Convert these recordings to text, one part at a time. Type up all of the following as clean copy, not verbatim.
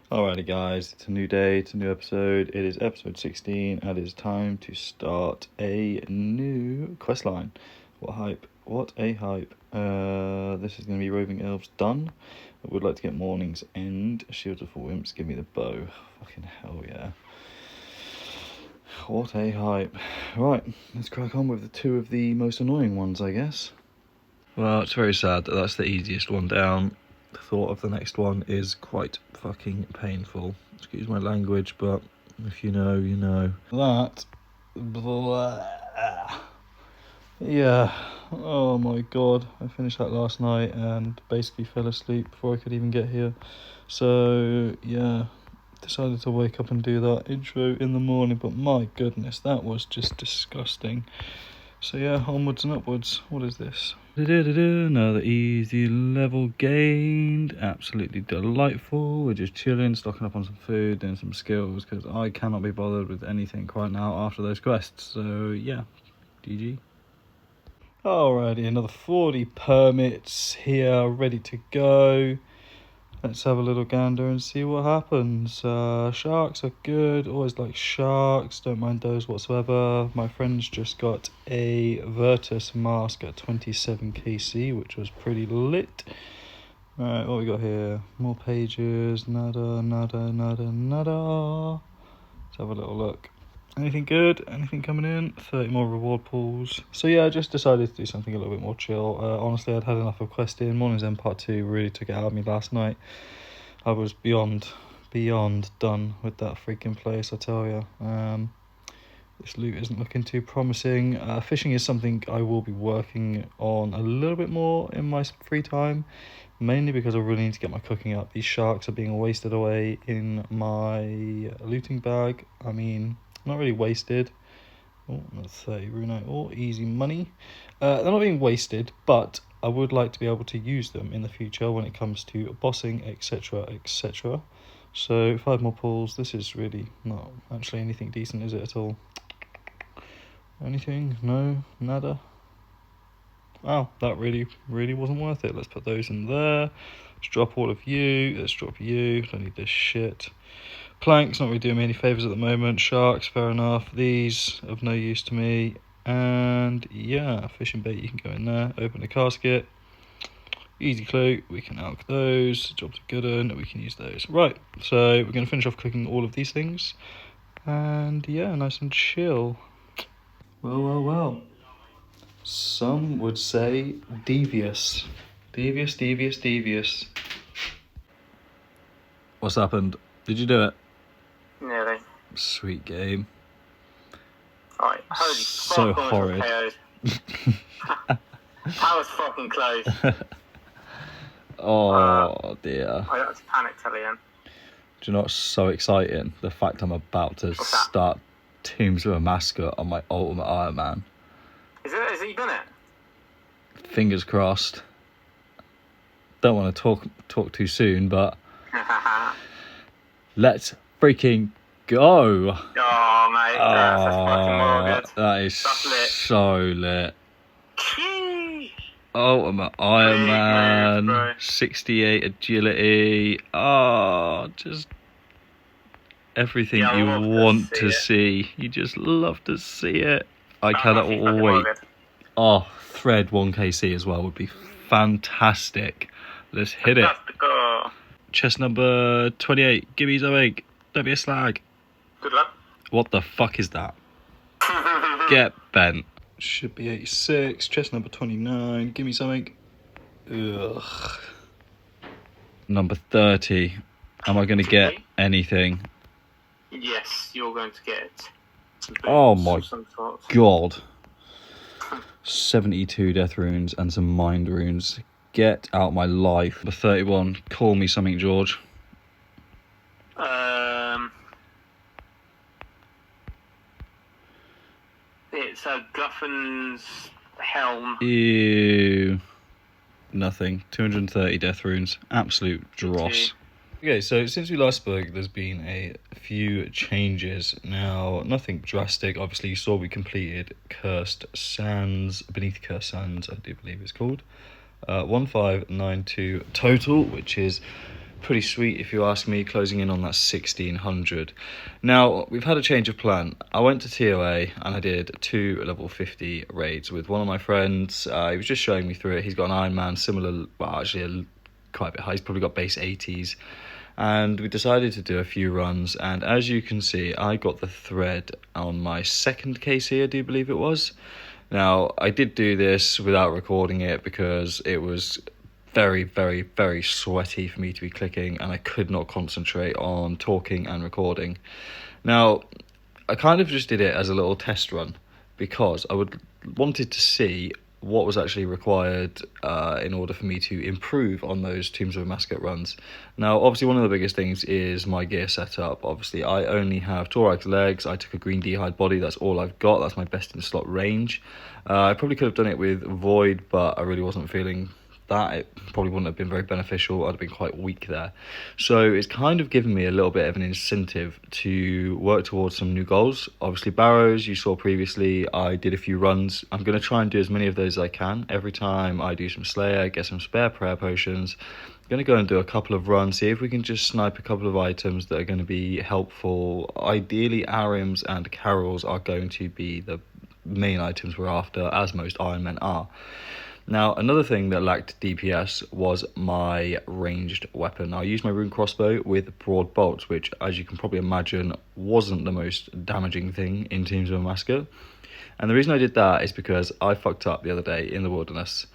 Alrighty guys, it's a new day, it's a new episode. It is episode 16 and it is time to start a new quest line. What hype, what a hype. This is going to be Roving Elves done. I would like to get Morning's End, Shields of Four Imps, give me the bow. Fucking hell yeah. What a hype. Right, let's crack on with the two of the most annoying ones, I guess. Well, it's very sad that that's the easiest one down. The thought of the next one is quite fucking painful. Excuse my language, but if you know, you know. That. Blah. Yeah. Oh my god. I finished that last night and basically fell asleep before I could even get here. So, yeah. Decided to wake up and do that intro in the morning, but my goodness, that was just disgusting. So yeah, onwards and upwards. What is this? Another easy level gained. Absolutely delightful. We're just chilling, stocking up on some food, doing some skills, because I cannot be bothered with anything right now after those quests. So yeah, GG. Alrighty, another 40 permits here, ready to go. Let's have a little gander and see what happens. Sharks are good, always like sharks, don't mind those whatsoever. My friend's just got a Virtus mask at 27 KC, which was pretty lit. Alright, what we got here? More pages, nada. Let's have a little look. Anything good? Anything coming in? 30 more reward pools. So yeah, I just decided to do something a little bit more chill. Honestly, I'd had enough of questing. Morning's End Part 2 really took it out of me last night. I was beyond done with that freaking place, I tell ya. This loot isn't looking too promising. Fishing is something I will be working on a little bit more in my free time, mainly because I really need to get my cooking up. These sharks are being wasted away in my looting bag. I mean, not really wasted. Oh, another 30 rune. Oh, easy money. They're not being wasted, but I would like to be able to use them in the future when it comes to bossing, etc, etc. So 5 more pulls. This is really not actually anything decent, is it at all? Anything? No? Nada? Wow, that really wasn't worth it. Let's put those in there. Let's drop all of you. Let's drop you. Don't need this shit. Planks, not really doing me any favours at the moment. Sharks, fair enough. These, of no use to me. And yeah, fishing bait, you can go in there. Open the casket. Easy clue, we can alch those. Jobs are good and we can use those. Right, so we're going to finish off cooking all of these things. And yeah, nice and chill. Well. Some would say devious. Devious. What's happened? Did you do it? Nearly. Sweet game. Alright, holy so fuck, horrid. That was fucking close. Dear. I got to panic till the end. Do you know what's so exciting? The fact I'm about to start Tombs of a Mascot on my Ultimate Iron Man. Is it you done it? Fingers crossed. Don't want to talk too soon, but let's freaking go. Oh, mate, that's fucking well good. That is lit. So lit. Key. Ultimate Iron Big Man, moves, 68 agility. Just everything you want to see. You just love to see it. I cannot wait. Thread 1kc as well would be fantastic. Let's hit it. Chest number 28. Give me something. Don't be a slag. Good luck. What the fuck is that? Get bent. Should be 86. Chest number 29. Give me something. Ugh. Number 30. Am I going to get anything? Yes, you're going to get it. Oh my god. 72 death runes and some mind runes. Get out my life. Number 31. Call me something, George. It's a Gluffin's helm. Ew. Nothing. 230 death runes. Absolute dross. Okay, so since we last spoke, there's been a few changes. Now, nothing drastic. Obviously, you saw we completed Cursed Sands, Beneath Cursed Sands, I do believe it's called. 1592 total, which is pretty sweet if you ask me, closing in on that 1600. Now, we've had a change of plan. I went to TOA and I did 2 level 50 raids with one of my friends. He was just showing me through it. He's got an Iron Man similar, well, actually quite a bit high. He's probably got base 80s. And we decided to do a few runs, and as you can see, I got the thread on my second KC, I do believe it was. Now, I did do this without recording it because it was very, very, very sweaty for me to be clicking, and I could not concentrate on talking and recording. Now, I kind of just did it as a little test run because I wanted to see what was actually required in order for me to improve on those Tombs of Amascut runs. Now, obviously, one of the biggest things is my gear setup. Obviously, I only have Thorax legs. I took a green d'hide body. That's all I've got. That's my best in slot range. I probably could have done it with Void, but I really wasn't feeling that. It probably wouldn't have been very beneficial. I'd have been quite weak there. So it's kind of given me a little bit of an incentive to work towards some new goals. Obviously, Barrows, you saw previously, I did a few runs. I'm going to try and do as many of those as I can. Every time I do some Slayer, get some spare prayer potions. I'm going to go and do a couple of runs, see if we can just snipe a couple of items that are going to be helpful. Ideally, Arims and Carols are going to be the main items we're after, as most Iron Men are. Now, another thing that lacked DPS was my ranged weapon. I used my rune crossbow with broad bolts, which, as you can probably imagine, wasn't the most damaging thing in Tombs of Amascut. And the reason I did that is because I fucked up the other day in the wilderness.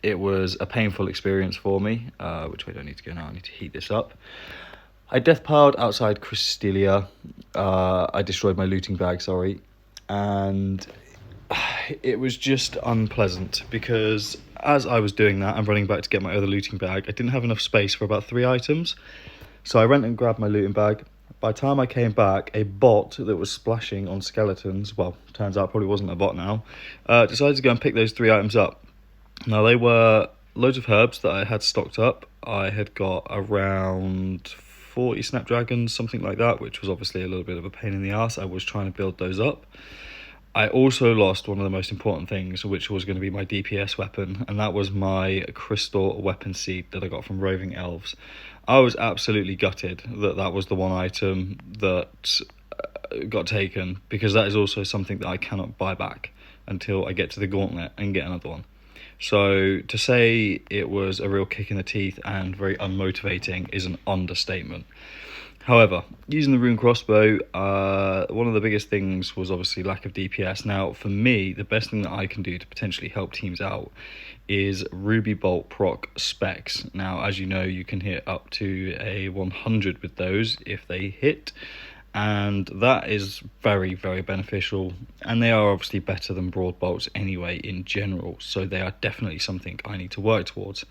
It was a painful experience for me, which I don't need to go now. I need to heat this up. I death piled outside Cristelia. I destroyed my looting bag, and it was just unpleasant because as I was doing that and running back to get my other looting bag, I didn't have enough space for about 3 items. So I went and grabbed my looting bag. By the time I came back, a bot that was splashing on skeletons, well, turns out probably wasn't a bot now, decided to go and pick those 3 items up. Now, they were loads of herbs that I had stocked up. I had got around 40 snapdragons, something like that, which was obviously a little bit of a pain in the ass. I was trying to build those up. I also lost one of the most important things, which was going to be my DPS weapon, and that was my crystal weapon seed that I got from roving elves. I was absolutely gutted that that was the one item that got taken, because that is also something that I cannot buy back until I get to the gauntlet and get another one. So to say it was a real kick in the teeth and very unmotivating is an understatement. However, using the rune crossbow, one of the biggest things was obviously lack of DPS. Now, for me, the best thing that I can do to potentially help teams out is Ruby Bolt proc specs. Now, as you know, you can hit up to a 100 with those if they hit, and that is very, very beneficial. And they are obviously better than broad bolts anyway in general, so they are definitely something I need to work towards.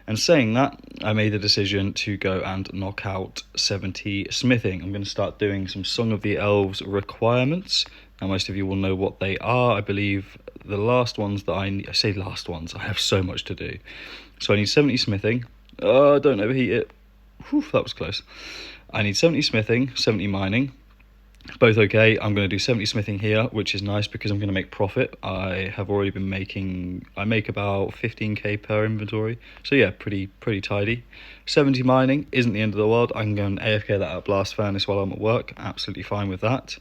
And saying that, I made the decision to go and knock out 70 smithing. I'm going to start doing some Song of the Elves requirements. Now, most of you will know what they are. I believe the last ones that I say last ones, I have so much to do. So I need 70 smithing. Don't overheat it. Whew, that was close. I need 70 smithing, 70 mining. Both okay. I'm going to do 70 smithing here, which is nice because I'm going to make profit. I have already been I make about 15k per inventory. So yeah, pretty tidy. 70 mining isn't the end of the world. I can go and AFK that at blast furnace while I'm at work. Absolutely fine with that.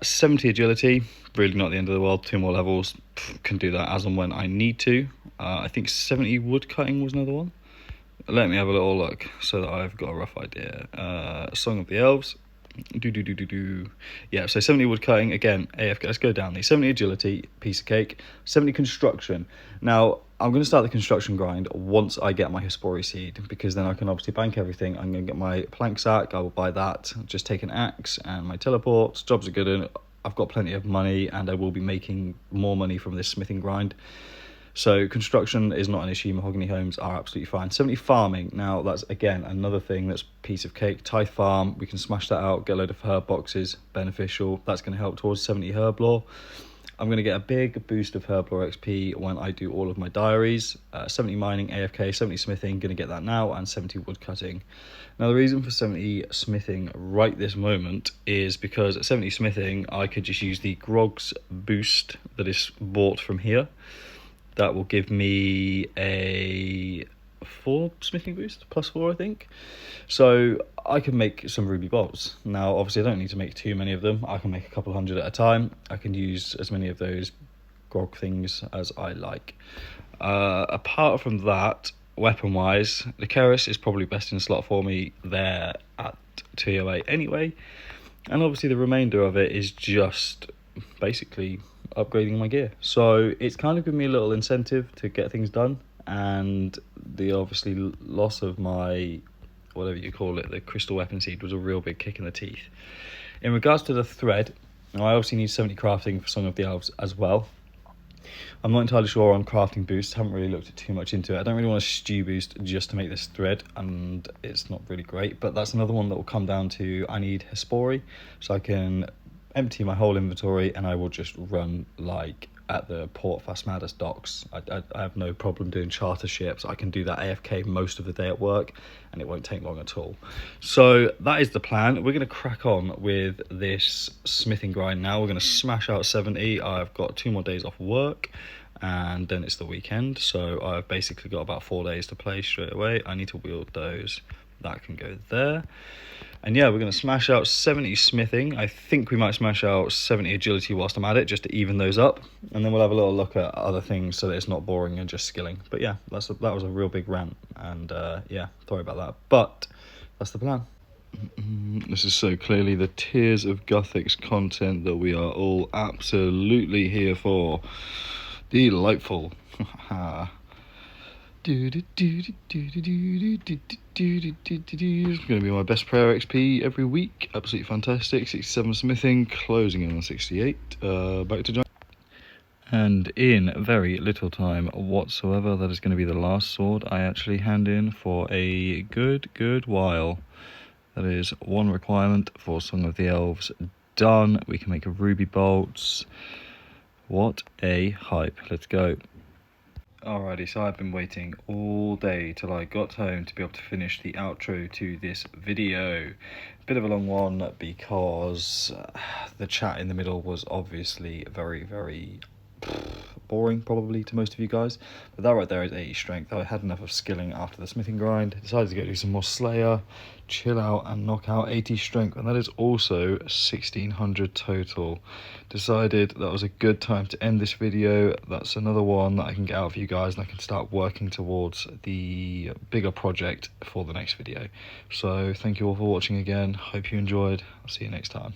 70 agility, really not the end of the world. 2 more levels, can do that as and when I need to. I think 70 wood cutting was another one. Let me have a little look so that I've got a rough idea. Song of the Elves. Yeah, so 70 wood cutting, again, AFK, let's go down these. 70 agility, piece of cake. 70 construction. Now, I'm going to start the construction grind once I get my Hespori seed, because then I can obviously bank everything. I'm going to get my plank sack, I will buy that, just take an axe and my teleports. Jobs are good, and I've got plenty of money, and I will be making more money from this smithing grind. So construction is not an issue. Mahogany homes are absolutely fine. 70 farming. Now, that's, again, another thing that's piece of cake. Tithe farm, we can smash that out, get a load of herb boxes, beneficial. That's going to help towards 70 herb lore. I'm going to get a big boost of herb lore XP when I do all of my diaries. 70 mining, AFK, 70 smithing, going to get that now, and 70 wood cutting. Now, the reason for 70 smithing right this moment is because at 70 smithing, I could just use the Grog's boost that is bought from here. That will give me a 4 smithing boost, +4 I think. So I can make some ruby bolts. Now obviously I don't need to make too many of them. I can make a couple hundred at a time. I can use as many of those grog things as I like. Apart from that, weapon wise, the Keras is probably best in slot for me there at 208 anyway, and obviously the remainder of it is just basically upgrading my gear. So it's kind of given me a little incentive to get things done, and the obviously loss of my, whatever you call it, the crystal weapon seed was a real big kick in the teeth. In regards to the thread, I obviously need 70 crafting for Song of the Elves as well. I'm not entirely sure on crafting boosts, haven't really looked too much into it. I don't really want a stew boost just to make this thread, and it's not really great, but that's another one that will come down to, I need Hespori, so I can empty my whole inventory and I will just run like at the Port Phasmadas docks. I have no problem doing charter ships. I can do that AFK most of the day at work and it won't take long at all. So that is the plan. We're going to crack on with this smithing grind now. We're going to smash out 70. I've got 2 more days off work and then it's the weekend, so I've basically got about 4 days to play straight away. I need to wield those. That can go there. And yeah, we're going to smash out 70 smithing. I think we might smash out 70 agility whilst I'm at it, just to even those up. And then we'll have a little look at other things so that it's not boring and just skilling. But yeah, that was a real big rant. And yeah, sorry about that. But that's the plan. This is so clearly the Tears of Guthix content that we are all absolutely here for. Delightful. It's going to be my best prayer XP every week. Absolutely fantastic. 67 smithing, closing in on 68. Back to John. And in very little time whatsoever, that is going to be the last sword I actually hand in for a good while. That is one requirement for Song of the Elves done. We can make ruby bolts. What a hype. Let's go. Alrighty, so I've been waiting all day till I got home to be able to finish the outro to this video. Bit of a long one because the chat in the middle was obviously very boring probably to most of you guys, but that right there is 80 strength. I had enough of skilling after the smithing grind, decided to go do some more Slayer, chill out and knock out 80 strength, and that is also 1600 total. Decided that was a good time to end this video. That's another one that I can get out for you guys and I can start working towards the bigger project for the next video. So thank you all for watching again, hope you enjoyed. I'll see you next time.